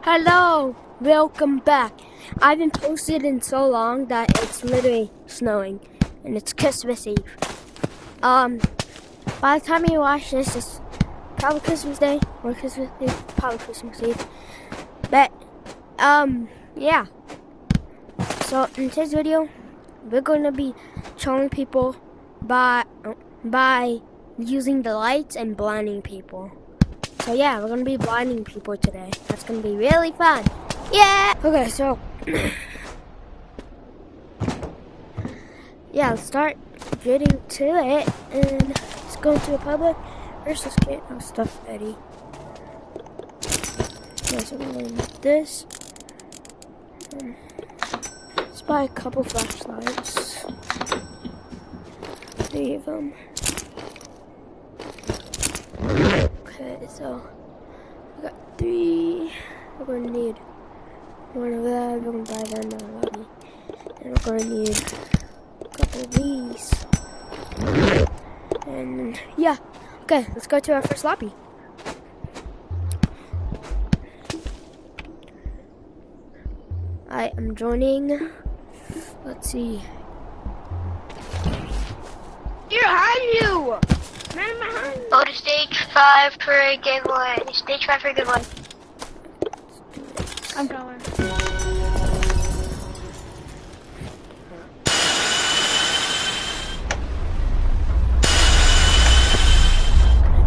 Hello, welcome back. I haven't posted in so long that it's literally snowing, and it's Christmas Eve. By the time you watch this, it's probably Christmas Day or Christmas Eve, probably Christmas Eve. But yeah. So in today's video, we're going to be showing people by using the lights and blinding people. So yeah, we're gonna be blinding people today. That's gonna be really fun. Yeah! Okay, so yeah, let's start getting to it and let's go to the public. First, let's get our stuff ready. Okay, so we're gonna need this. Let's buy a couple flashlights. 3 of them. Okay, so we got 3. We're gonna need one of that. We're gonna buy that in the lobby, and we're gonna need a couple of these. And yeah, okay, let's go to our first lobby. I am joining. Let's see. Behind you! Go to stage 5 for a giveaway. Stage 5 for a giveaway. I'm going.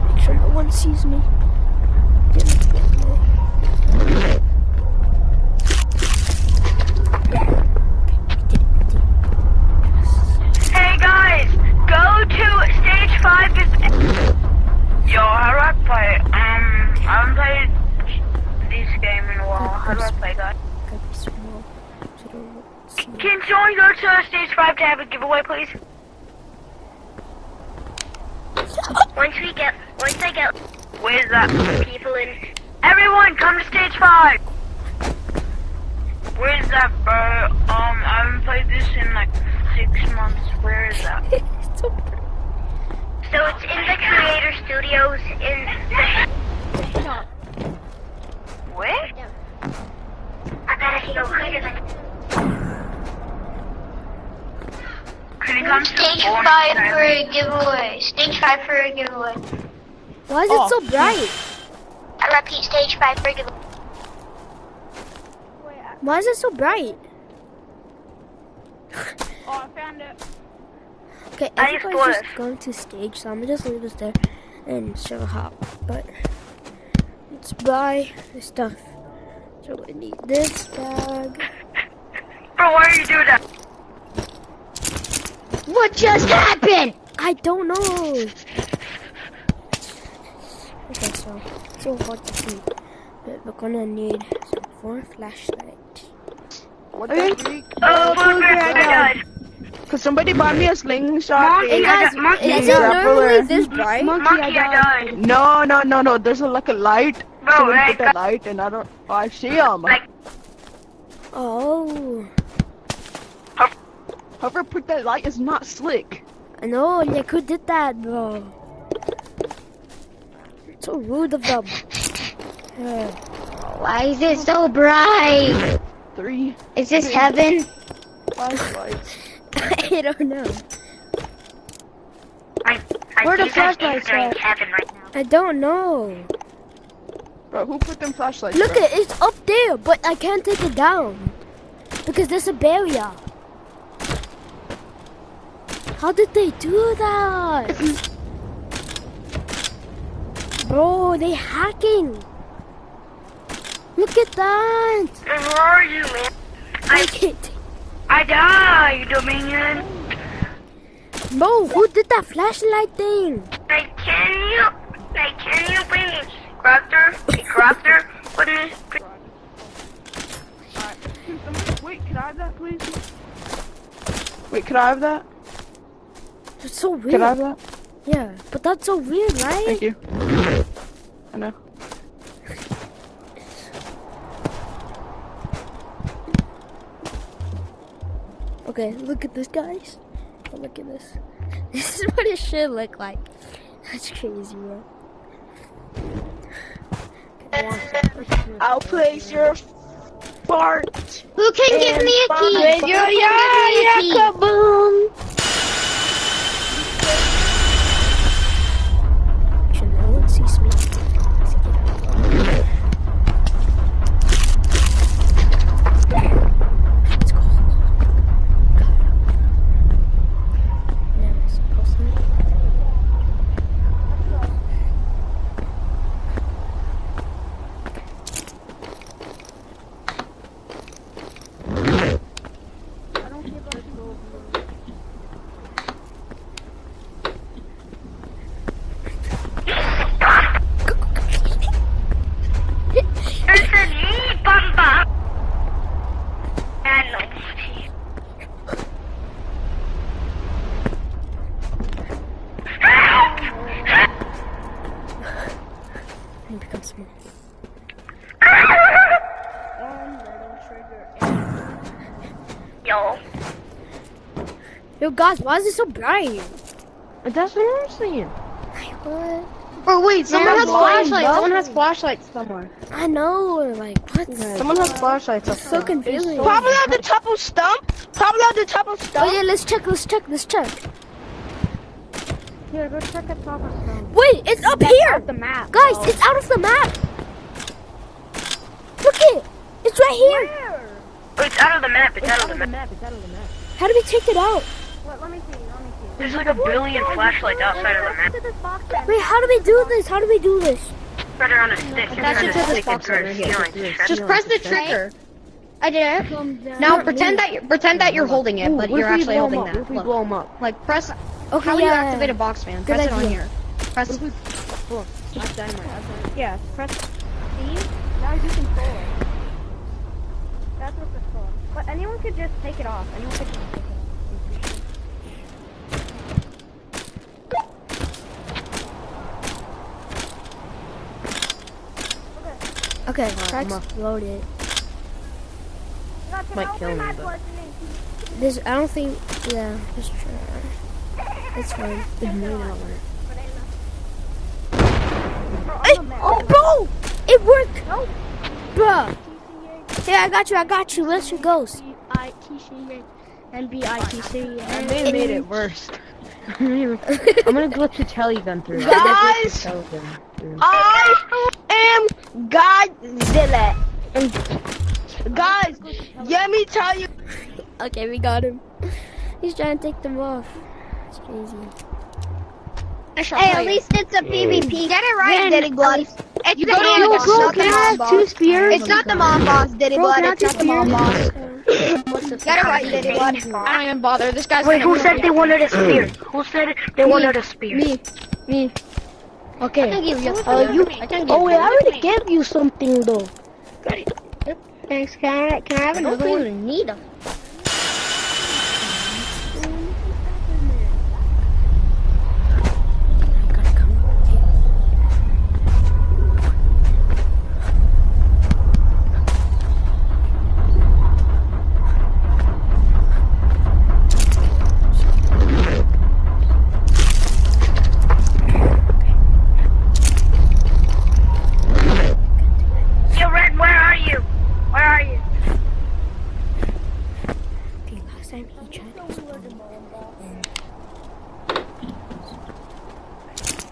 Make sure no one sees me. Hey guys, go to stage 5. Yo, how do I play? I haven't played this game in a while. How do I play, guys? Can someone go to stage 5 to have a giveaway, please? Once I get Where's that? people in. Everyone, come to stage 5. Where's that, bro? I haven't played this in like 6 months. Where is that? It's okay. So it's in the Creator Studios in the shop. Where? I gotta go quicker than. Can you come to Stage 5 for a giveaway. Stage 5 for a giveaway. Why is it so bright? I repeat, stage 5 for a giveaway. Why is it so bright? Oh, I found it. Okay, I everybody's explored. just going to stage, so I'm gonna just leave this there and show hop. But let's buy the stuff. So we need this bag. Bro, why are you doing that? What just happened? I don't know. Okay, so it's so hard to see, but we're gonna need some 4 flashlights. What the freak? Oh, guys. Could somebody buy me a slingshot? Hey guys, Monkey, is yeah, it normally brother. this bright? Monkey, I died. No. There's like a light. Bro, Somebody like, put that light, and I don't. Oh, I see him. like, Oh, Whoever put that light is not slick. I know. Like, who did that, bro? It's so rude of them. Why is it so bright? 3 Is this heaven? flashlights. I don't know. Where the flashlights at? Heaven right now. I don't know. Bro, who put them flashlights? Look bro? at it's up there, but I can't take it down because there's a barrier. How did they do that? Bro, they hacking. Look at that. where are you, man? I can't. I died, Dominion. Bro, who did that flashlight thing? Can you please, Crafter, put in this. Wait, can I have that, please? Wait, can I have that? It's so weird. Can I have that? Yeah, but that's so weird, right? Thank you. I know. Okay, look at this, guys. Oh, look at this. This is what it should look like. That's crazy, bro. Okay, I'll place your fart. Who can give me a key? Kaboom! Should no one sees me. Let's go. Now it's supposed to be. And become small. Yo. Yo, guys, why is it so bright? That's what I'm saying. What? Oh wait, someone has blind, flashlights. bro. Someone has flashlights somewhere. I know, like, what? Someone has flashlights. Up So there. confusing. Probably at the top of stump. Probably at the top of Oh stump. yeah, let's check. Here, go check at top of stone. Wait, it's up here! The map. Guys, it's out of the map! Look it! It's right here! Oh, it's out of the map. It's out of the map. How do we take it out? Let me see. There's like a billion flashlights outside of the map. This box then. Wait, how do we do this? Spread it on a stick. That's Turn it the to this stick box into a right here. ceiling. Just press the trigger. I did it. Now pretend that you're holding it, but you're actually holding that. If we Look. blow 'em up. Like press. Okay, How do you yeah. activate a box fan? Good Press it on idea. here. Press. Look, that's dynamite. Yeah. Press. See? Now you control it. That's what it's for. But anyone could just take it off. Anyone could just take it off. Okay, tracks loaded. Might kill me, but This, I don't think, yeah, just try. It's fine. it may not work. Hey, oh, bro! It worked! Bruh! Yeah, I got you. Let's go. And they made it worse. I'm gonna glitch the telly gun through. Guys, I am Godzilla. Guys, let me tell you. Okay, we got him. He's trying to take them off. It's crazy. Hey, at least it's a PvP. Get it right, Diddy Blood. It's the hand boss, bro, not the can I mom have boss. 2 spears? It's not the mom boss, Diddy Bro, Blood. can I It's not have the 2 mom spears? boss. Get it right, Diddy Blood. I don't even bother. This guy's Wait, gonna who said they wanted a spear? Who said they wanted a spear? Me. Okay. I can give you a spear. Oh wait, I already gave you something though. Thanks. Can I have another one? I don't even need them. Gotta come. Yo, Red, where are you? Where are you? Okay, last time he tried to explode.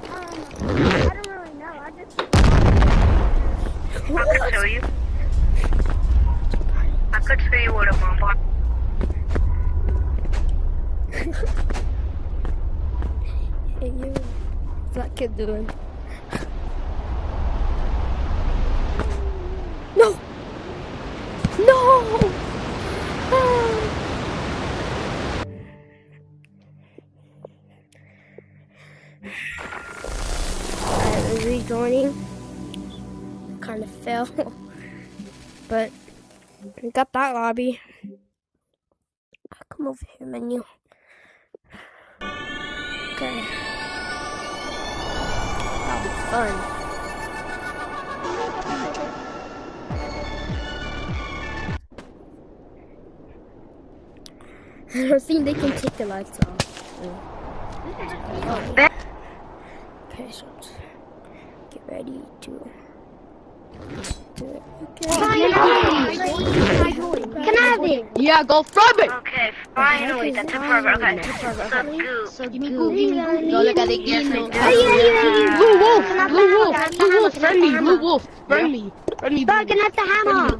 I don't really know. I just. I could show you. I could show you what a mom box. Hey, you. What's that kid doing? No! No! Ah. Alright, rejoining. Kind of fell. But we got that lobby. Come over here, menu. Okay. That'll be fun. I don't think they can take the lights off. Okay, so let's get ready to Can I have it? Yeah, go from it. Okay, finally, that's a burger. Okay, so Give me Goop, give me Goop. Yo, look at the Blue Wolf, friendly, Blue Wolf, friendly. Bro, can I have the hammer?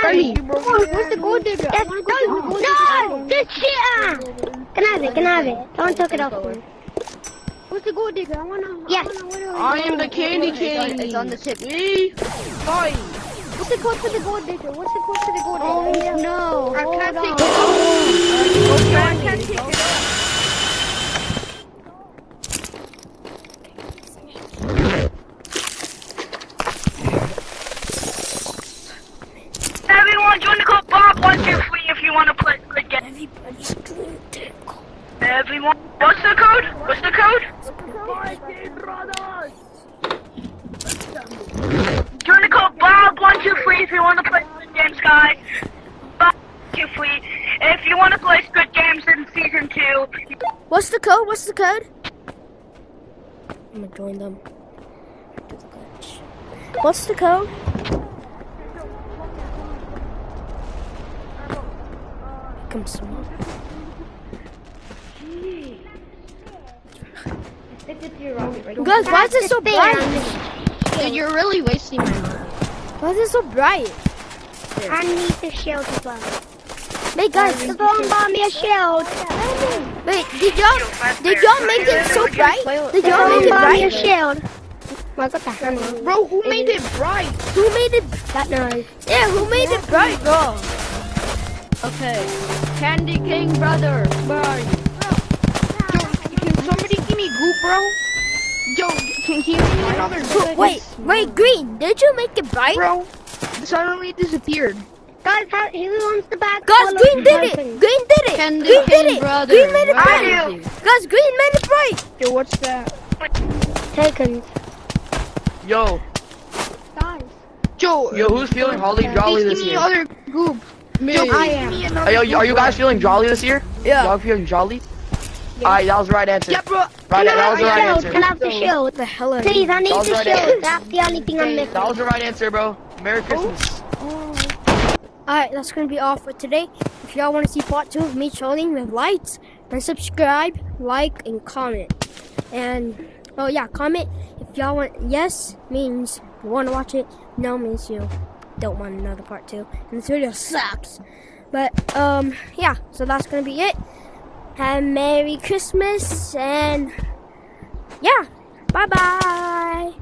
Friendly. Where's the gold digger? No! This shit! Can I have it? Can I have it? Don't take it off. Where's the gold digger? I wanna. Yes. I am the candy king. It's on the tip. Me. Bye. What's the code for the gold digger? What's the code for the gold digger? Oh no! I can't take Hold it on. I can't take it. Everyone, join the code Bob123 if you want to play good game. Everybody's doing tickle. Everyone, what's the code? What's the code? Join the code Bob123 if you want to play good games, guys. Bob123 if you want to play good games in season 2. What's the code? What's the code? I'm gonna join them. What's the code? Come small. Guys, why is it so bright? Dude, you're really wasting my money. Why is it so bright? I need the shield as well. Hey guys, Someone buy me a shield. wait, did y'all make it so bright? Did y'all make Someone it buy me a bright? shield. I got the hammer. Bro, who made it bright? Who made it? That noise. Yeah, who made it bright, bro? Okay. Candy King brother. Bye. Yo, can somebody give me Goop, bro? Yo, can you give me another Goop? Wait, Green, did you make it bright? Bro, suddenly disappeared. Guys, who wants the back? Guys, Green did it! Green did it! Candy Green did King it! brother. Green made it Where bright! is he? Guys, Green made it bright! Yo, what's that? Taken. Yo, Guys. Yo, who's feeling Holly Jolly please this give me year? other Goop. Yo, I give am. me another Yo, are you guys feeling jolly this year? Yeah. Y'all feeling jolly? Alright, that was the right answer. Yeah, bro. Right, that was the right answer. Can I have the shield? What the hell are Please, I need That was the right shield. answer. That's the only thing I'm missing. That was the right answer, bro. Merry Christmas. Alright, that's gonna be all for today. If y'all want to see part 2 of me trolling with lights, then subscribe, like, and comment. And, oh yeah, comment if y'all want yes means you want to watch it, no means you don't want another part 2. And this video sucks. But, yeah, so that's gonna be it. Have a Merry Christmas, and yeah, bye-bye.